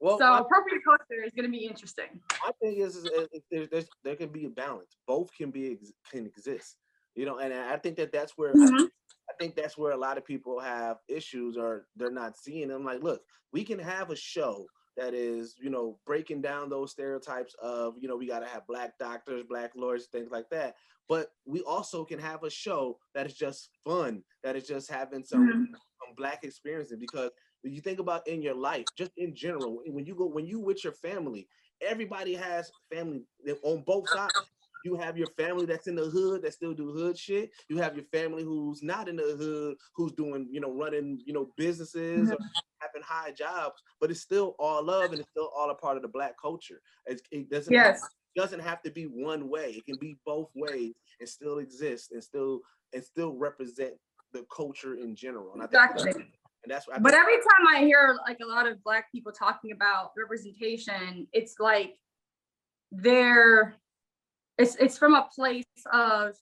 S1: Well,
S2: so appropriate culture is going to be interesting.
S1: My thing is there can be a balance. Both can exist, you know. And I think that's where I think that's where a lot of people have issues or they're not seeing them. Like, look, we can have a show that is, you know, breaking down those stereotypes of, you know, we got to have Black doctors, Black lawyers, things like that. But we also can have a show that is just fun, that is just having some Black experiences. Because when you think about in your life, just in general, when you with your family, everybody has family on both sides. You have your family that's in the hood that still do hood shit. You have your family who's not in the hood, who's doing, you know, running, you know, businesses or having high jobs, but it's still all love and it's still all a part of the Black culture. It doesn't have to be one way. It can be both ways and still exist and still represent the culture in general. And I think that's what
S2: but every time I hear like a lot of Black people talking about representation, it's like it's from a place of,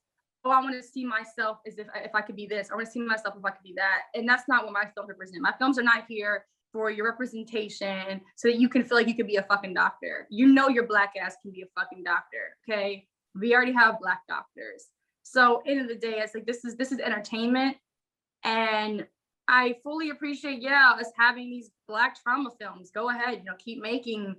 S2: oh, I want to see myself as if I could be this. I want to see myself if I could be that. And that's not what my films represent. My films are not here for your representation so that you can feel like you could be a fucking doctor. You know your Black ass can be a fucking doctor, okay? We already have Black doctors. So end of the day, it's like this is entertainment. And I fully appreciate, us having these Black trauma films. Go ahead, you know, keep making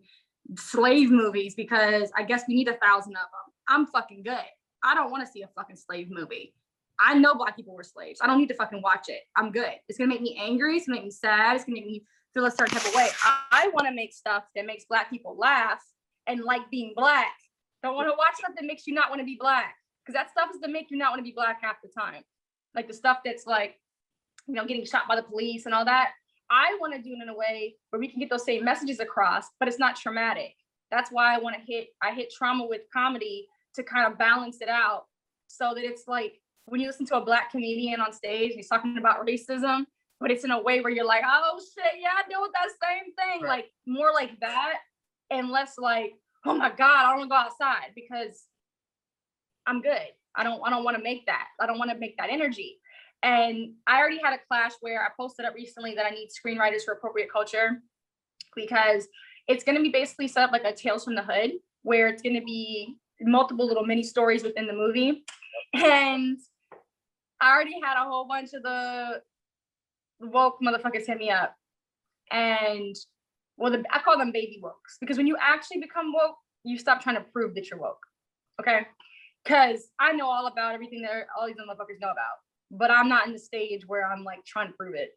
S2: slave movies because I guess we need 1,000 of them. I'm fucking good. I don't want to see a fucking slave movie. I know Black people were slaves. I don't need to fucking watch it. I'm good. It's gonna make me angry. It's gonna make me sad. It's gonna make me feel a certain type of way. I want to make stuff that makes Black people laugh and like being Black. Don't want to watch stuff that makes you not want to be Black, because that stuff is to make you not want to be Black half the time. Like the stuff that's like, you know, getting shot by the police and all that. I want to do it in a way where we can get those same messages across, but it's not traumatic. That's why I hit trauma with comedy to kind of balance it out, so that it's like when you listen to a Black comedian on stage, he's talking about racism, but it's in a way where you're like, oh shit, yeah, I deal with that same thing. Right. Like more like that, and less like, oh my God, I don't want to go outside because I'm good. I don't want to make that. I don't want to make that energy. And I already had a clash where I posted up recently that I need screenwriters for appropriate culture, because it's going to be basically set up like a Tales from the Hood, where it's going to be multiple little mini stories within the movie. And I already had a whole bunch of the woke motherfuckers hit me up. And I call them baby wokes, because when you actually become woke, you stop trying to prove that you're woke. Okay? Because I know all about everything that all these motherfuckers know about. But I'm not in the stage where I'm like trying to prove it,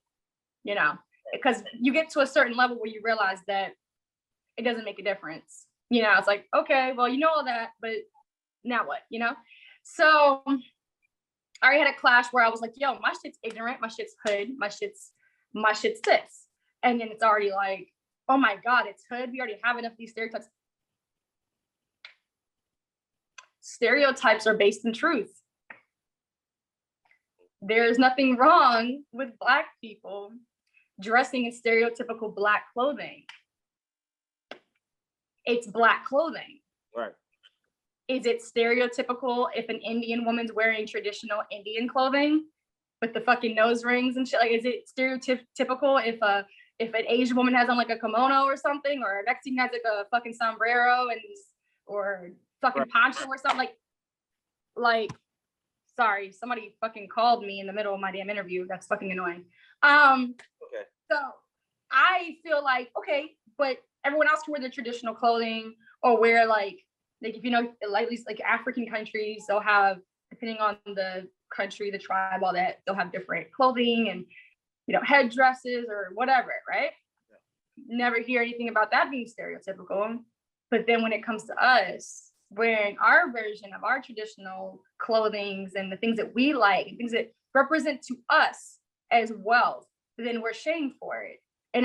S2: you know, because you get to a certain level where you realize that it doesn't make a difference. You know, it's like, okay, well, you know all that, but now what, you know? So I already had a clash where I was like, yo, my shit's ignorant, my shit's hood, my shit's this. And then it's already like, oh my God, it's hood. We already have enough of these stereotypes. Stereotypes are based in truth. There's nothing wrong with Black people dressing in stereotypical Black clothing. It's Black clothing.
S1: Right.
S2: Is it stereotypical if an Indian woman's wearing traditional Indian clothing with the fucking nose rings and shit? Like, is it stereotypical if an Asian woman has on like a kimono or something, or a Mexican has like a fucking sombrero or fucking poncho or something? Like, sorry, somebody fucking called me in the middle of my damn interview. That's fucking annoying.
S1: Okay.
S2: So I feel like, okay, but everyone else can wear their traditional clothing, or wear like if you know, like at least like African countries, they'll have, depending on the country, the tribe, all that, they'll have different clothing and, you know, headdresses or whatever, right? Yeah. Never hear anything about that being stereotypical. But then when it comes to us wearing our version of our traditional clothings and the things that we like and things that represent to us as well, then we're shamed for it. And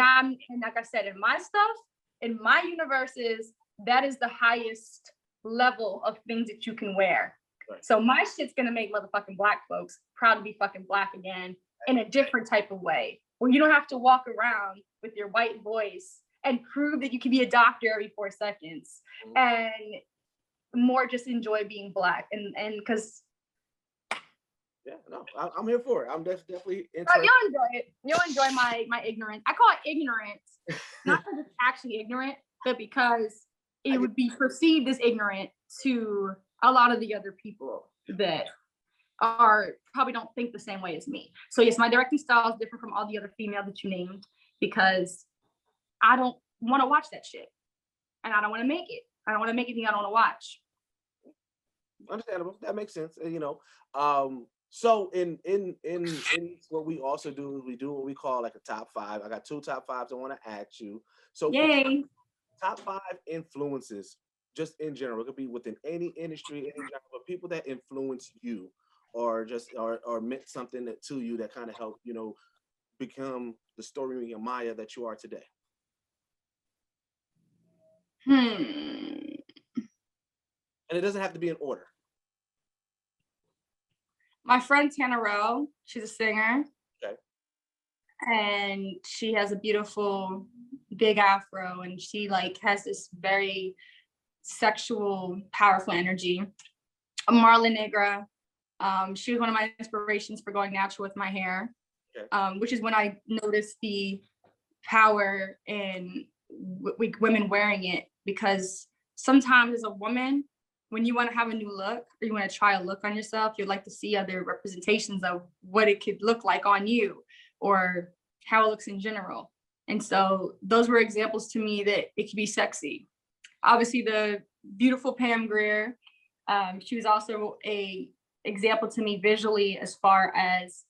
S2: like I said, in my stuff, in my universes, that is the highest level of things that you can wear. Right. So my shit's gonna make motherfucking Black folks proud to be fucking Black again, in a different type of way, where you don't have to walk around with your white voice and prove that you can be a doctor every 4 seconds, and more just enjoy being Black. And because
S1: I'm here for it. I'm definitely interested.
S2: You'll enjoy it. You'll enjoy my ignorance. I call it ignorance, not because it's actually ignorant, but because it would be perceived as ignorant to a lot of the other people that probably don't think the same way as me. So yes, my directing style is different from all the other females that you named, because I don't want to watch that shit. And I don't want to make it. I don't want to make anything I don't want to watch.
S1: Understandable. That makes sense. You know, so in what we also do is we do what we call like a top 5. I got 2 top 5s I want to ask you. So
S2: Yay.
S1: top 5 influences, just in general. It could be within any industry, any genre, but people that influence you, or just or meant something that to you that kind of helped, you know, become the Stormi Maya that you are today. And it doesn't have to be in order.
S2: My friend Tana Rowe, she's a singer.
S1: Okay.
S2: And she has a beautiful big afro, and she like has this very sexual, powerful energy. Marla Negra, she was one of my inspirations for going natural with my hair. Okay. Which is when I noticed the power in women wearing it, because sometimes as a woman, when you want to have a new look or you want to try a look on yourself, you'd like to see other representations of what it could look like on you or how it looks in general. And so those were examples to me that it could be sexy. Obviously, the beautiful Pam Grier, she was also a example to me visually as far as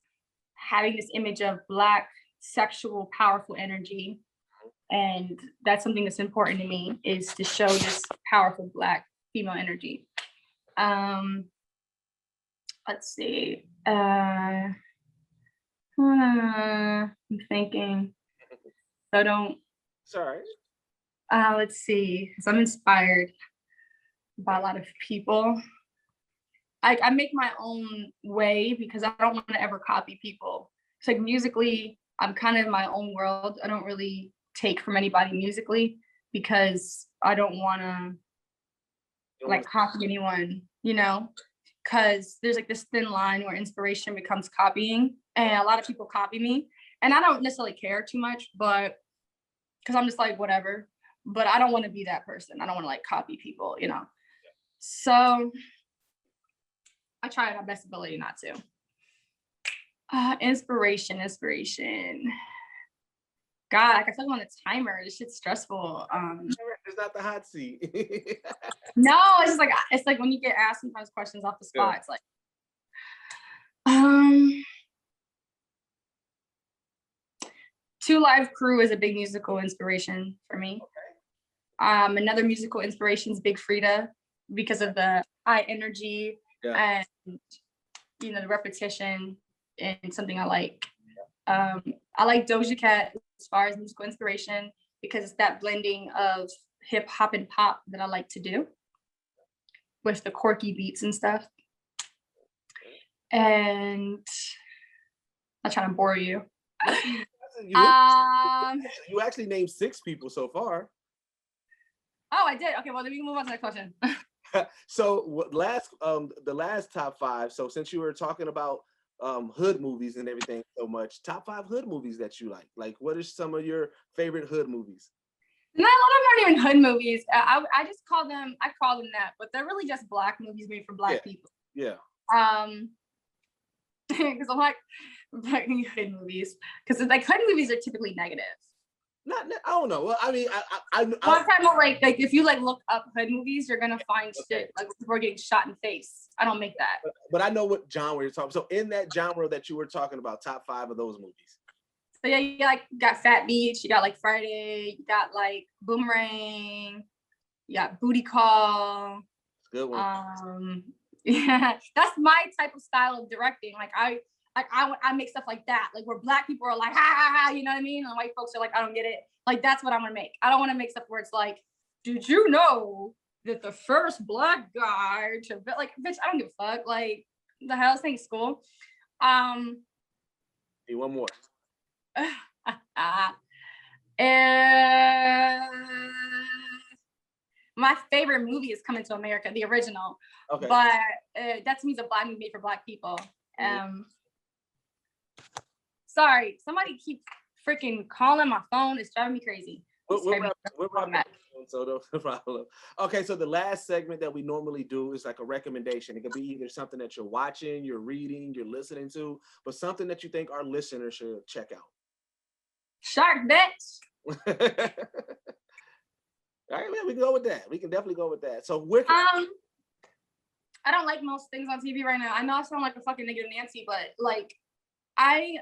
S2: having this image of Black, sexual, powerful energy. And that's something that's important to me, is to show this powerful Black female energy. Let's see. I'm thinking. So don't.
S1: Sorry.
S2: Let's see. So I'm inspired by a lot of people. I make my own way because I don't want to ever copy people. It's like musically, I'm kind of in my own world. I don't really take from anybody musically because I don't want to like copy anyone, you know, because there's like this thin line where inspiration becomes copying, and a lot of people copy me, and I don't necessarily care too much, but because I'm just like, whatever, but I don't want to be that person. I don't want to like copy people, you know. So I try my best ability not to. Inspiration. God, like I feel like I'm on a timer. This shit's stressful.
S1: It's not the hot seat.
S2: No, it's like when you get asked sometimes questions off the spot. Yeah. It's like, Two Live Crew is a big musical inspiration for me. Okay. Another musical inspiration is Big Frida because of the high energy and you know the repetition, and something I like. I like Doja Cat as far as musical inspiration because it's that blending of hip hop and pop that I like to do with the quirky beats and stuff. And I'm trying to bore you.
S1: You actually named 6 people so far.
S2: Oh, I did. Okay, well then we can move on to the question.
S1: So the last top 5. So since you were talking about hood movies and everything so much, top 5 hood movies that you like. Like, what are some of your favorite hood movies?
S2: No, a lot of them aren't even hood movies. I just call them that, but they're really just Black movies made for Black people.
S1: Yeah.
S2: Because I'm like hood movies, because like hood movies are typically negative.
S1: I don't know. Well, I mean,
S2: I'm talking about like if you like look up hood movies, you're gonna find shit like people are getting shot in the face. I don't make that.
S1: But I know what genre you're talking. So in that genre that you were talking about, top 5 of those movies.
S2: So yeah, you got Fat Beach, you got like Friday, you got like Boomerang, you got Booty Call.
S1: Good one.
S2: Yeah, that's my type of style of directing. Like I make stuff like that, like where Black people are like, ha ha ha, you know what I mean? And white folks are like, I don't get it. Like that's what I'm gonna make. I don't want to make stuff where it's like, did you know that the first Black guy to like, bitch, I don't give a fuck. Like the hell, this ain't school.
S1: Hey, one more.
S2: My favorite movie is Coming to America, the original. Okay. But that to me is a Black movie made for Black people. Sorry, somebody keeps freaking calling my phone. It's driving me crazy.
S1: We're so no problem. Okay, so the last segment that we normally do is like a recommendation. It could be either something that you're watching, you're reading, you're listening to, but something that you think our listeners should check out.
S2: Shark, bitch.
S1: All right, man, we can go with that. We can definitely go with that. So where?
S2: I don't like most things on TV right now. I know I sound like a fucking negative Nancy, but like I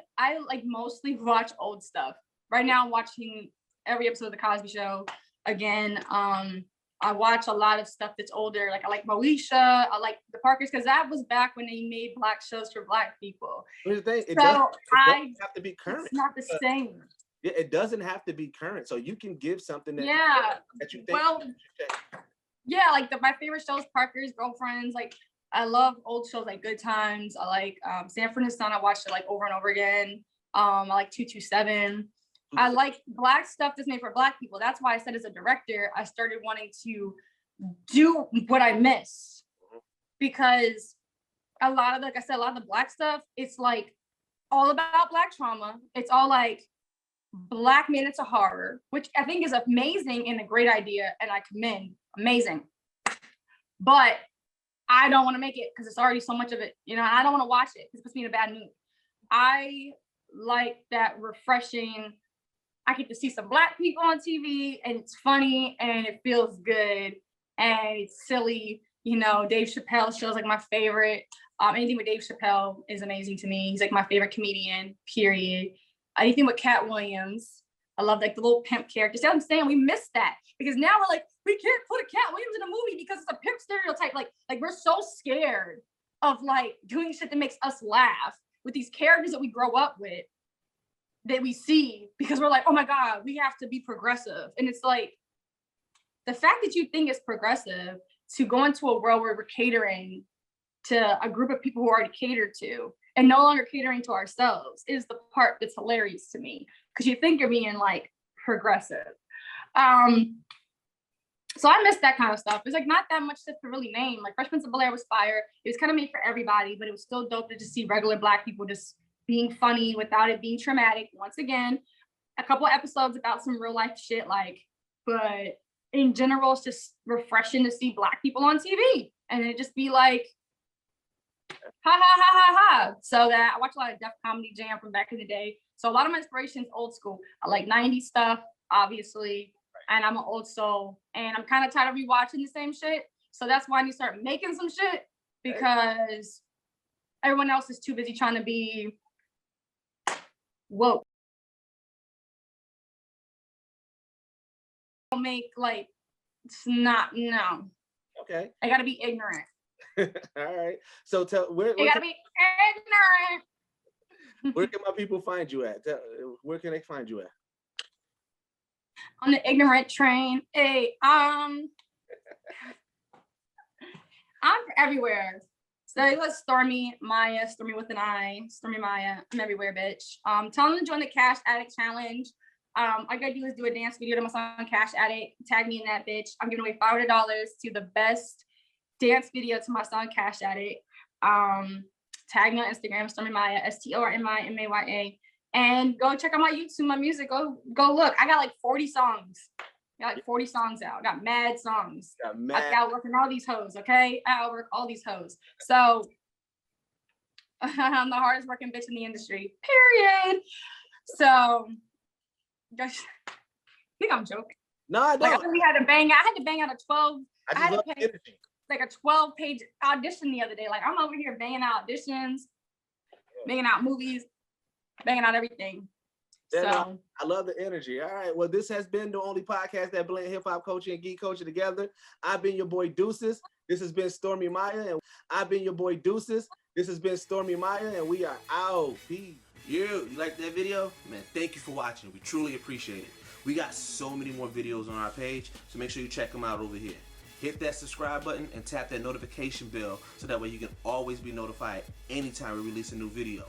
S2: like mostly watch old stuff. Right now I'm watching every episode of The Cosby Show again. I watch a lot of stuff that's older. Like I like Moesha, I like the Parkers, because that was back when they made black shows for black people.
S1: Here's the thing, it
S2: So
S1: doesn't have to be current.
S2: It's not the same.
S1: It doesn't have to be current. So you can give something that that you think.
S2: Well, yeah, like my favorite shows, Parker's, Girlfriends. Like I love old shows like Good Times. I like Sanford and Son. I watched it like over and over again. I like 227. I like black stuff that's made for black people. That's why I said as a director, I started wanting to do what I miss, because a lot of, like I said, a lot of the black stuff, it's like all about black trauma. It's all like black made into horror, which I think is amazing and a great idea, and I commend. Amazing. But I don't want to make it because it's already so much of it, you know. I don't want to watch it because it puts me in a bad mood. I like that refreshing. I get to see some black people on TV and it's funny and it feels good and it's silly. You know, Dave Chappelle show's like my favorite. Anything with Dave Chappelle is amazing to me. He's like my favorite comedian, period. Anything with Cat Williams. I love like the little pimp character. See what I'm saying? We missed that because now we're like, we can't put a Cat Williams in a movie because it's a pimp stereotype. Like we're so scared of like doing shit that makes us laugh with these characters that we grow up with, that we see, because we're like, oh my God, we have to be progressive. And it's like, the fact that you think it's progressive to go into a world where we're catering to a group of people who are already catered to and no longer catering to ourselves is the part that's hilarious to me, because you think you're being like progressive. So I miss that kind of stuff. There's like not that much stuff to really name. Like Fresh Prince of Bel-Air was fire. It was kind of made for everybody, but it was still dope to just see regular black people just being funny without it being traumatic. Once again, a couple of episodes about some real life shit, like, but in general, it's just refreshing to see black people on TV and it just be like, ha ha ha ha ha. So that I watch a lot of Def Comedy Jam from back in the day. So a lot of my inspiration is old school. I like 90s stuff, obviously, and I'm an old soul and I'm kind of tired of rewatching the same shit. So that's why I need to start making some shit, because everyone else is too busy trying to be woke. Don't make like, it's not, no.
S1: Okay.
S2: I gotta be ignorant.
S1: All right. So tell where
S2: gotta be ignorant.
S1: Where can my people find you at? Where can they find you at?
S2: On the ignorant train. Hey, I'm everywhere. So it was Stormi Maya, Stormi with an I, Stormi Maya. I'm everywhere, bitch. Tell them to join the Cash Addict Challenge. All I gotta do is do a dance video to my song Cash Addict. Tag me in that, bitch. I'm giving away $500 to the best dance video to my song Cash Addict. Tag me on Instagram, Stormi Maya, StormiMaya. And go check out my YouTube, my music. Go look. I got like 40 songs. I got like 40 songs out. I got mad songs. I got working all these hoes, okay? I outwork all these hoes. So I'm the hardest working bitch in the industry, period. So I think I'm joking.
S1: No, I don't.
S2: Like, I had to bang out a 12.
S1: I had to pay
S2: like a 12-page audition the other day. Like I'm over here banging out auditions, banging out movies, banging out everything.
S1: Yeah,
S2: so
S1: I love the energy. All right. Well, this has been the only podcast that blend hip hop culture and geek culture together. I've been your boy Deuces. This has been Stormi Maya, and I've been your boy Deuces. This has been Stormi Maya, and we are out. Peace.
S6: You like that video? Man, thank you for watching. We truly appreciate it. We got so many more videos on our page, so make sure you check them out over here. Hit that subscribe button and tap that notification bell so that way you can always be notified anytime we release a new video.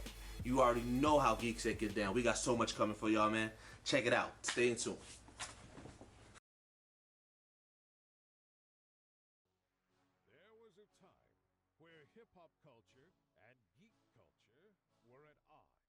S6: You already know how Geekset get down. We got so much coming for y'all, man. Check it out. Stay in tune.
S7: There was a time where hip-hop culture and geek culture were at odds.